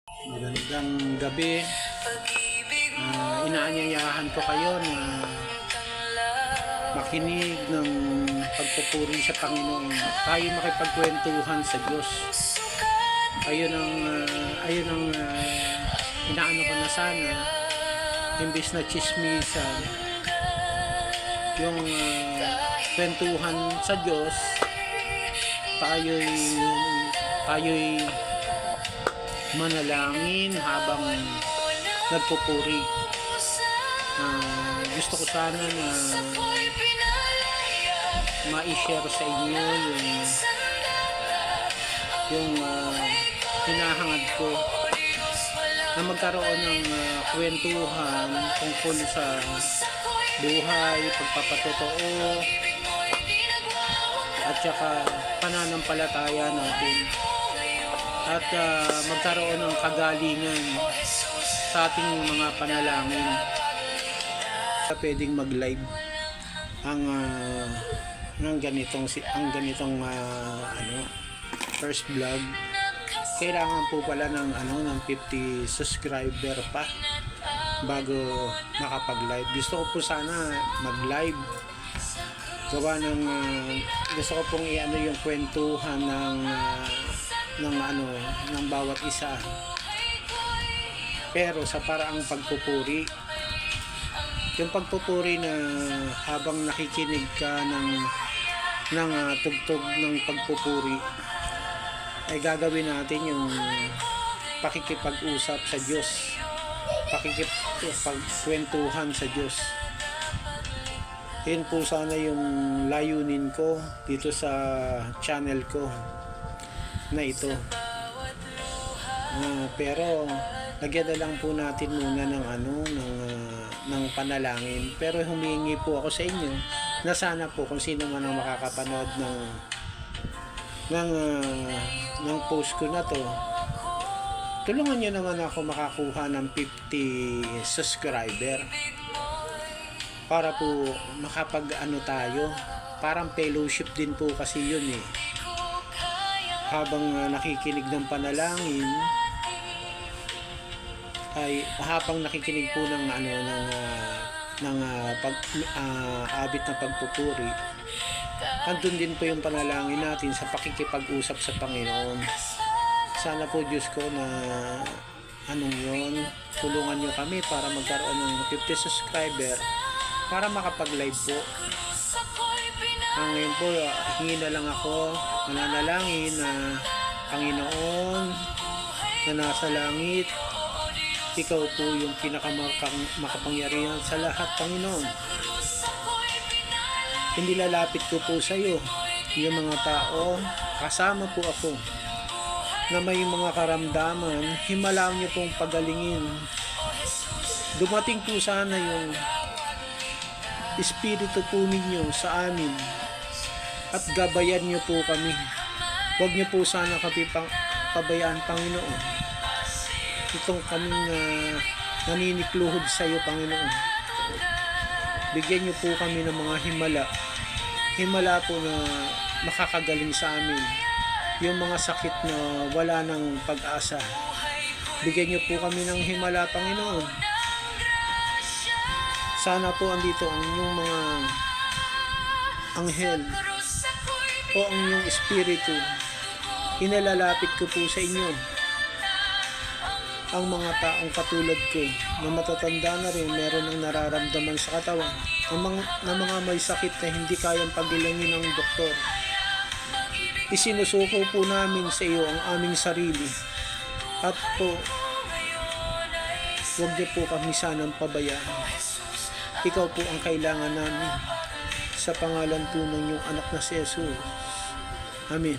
Magandang gabi. Inaanyayahan ko kayo na makinig ng pagpupuri sa Panginoon. Tayo makipagkwentuhan sa Diyos. Ayun ang inaano ko na sana. Imbis na chismisan, yung kwentuhan sa Diyos, tayo'y manalangin habang nagpupuri. Gusto ko sana na ma-share sa inyo yung hinahangad ko na magkaroon ng kwentuhan tungkol sa buhay, pagpapatotoo, at saka pananampalataya natin, at magkaroon ng kagalingan sa ating mga panalangin. Pwedeng mag-live ang ganitong first vlog. Kailangan po pala ng 50 subscriber pa bago makapag-live. Gusto ko po sana mag-live. Gusto ko pong yung kwentuhan ng bawat isa, pero sa paraang pagpupuri. Yung pagpupuri na habang nakikinig ka ng tugtog ng pagpupuri, ay gagawin natin yung pakikipag-usap sa Diyos, pakikipagkwentuhan sa Diyos. Yun po sana yung layunin ko dito sa channel ko na ito. Pero lagyan na lang po natin muna ng panalangin. Pero humingi po ako sa inyo na sana po kung sino man ang makakapanood ng post ko na to, tulungan nyo naman ako makakuha ng 50 subscriber para po tayo, parang fellowship din po kasi yun habang nakikinig ng panalangin, ay habang nakikinig po ng abit na pagpupuri, andun din po yung panalangin natin sa pakikipag-usap sa Panginoon. Sana po Diyos ko na tulungan nyo kami para magkaroon ng 50 subscriber para makapag-live po. Ngayon po, hingi na lang ako, mananalangin na Panginoon na nasa langit, ikaw po yung pinakamakapangyarihan sa lahat, Panginoon. Hindi lalapit ko po sa iyo yung mga tao, kasama po ako, na may mga karamdaman, himalaw niyo pong pagalingin. Dumating po sana yung Espiritu po ninyo sa amin at gabayan niyo po kami. Huwag niyo po sana kami pabayaan, Panginoon. Itong kaming naninikluhod sa iyo, Panginoon. Bigyan niyo po kami ng mga himala po na makakagaling sa amin. Yung mga sakit na wala ng pag-asa, bigyan niyo po kami ng himala, Panginoon. Sana po andito ang inyong mga anghel o ang inyong espiritu. Inalalapit ko po sa inyo ang mga taong katulad ko na matatanda na rin, meron ng nararamdaman sa katawan, na mga may sakit na hindi kayang pagilangin ng doktor. Isinusuko po namin sa iyo ang aming sarili, at po huwag niyo po kami sanang pabayaan. Ikaw po ang kailangan namin. Sa pangalan po ng iyong anak na si Jesus. Amen.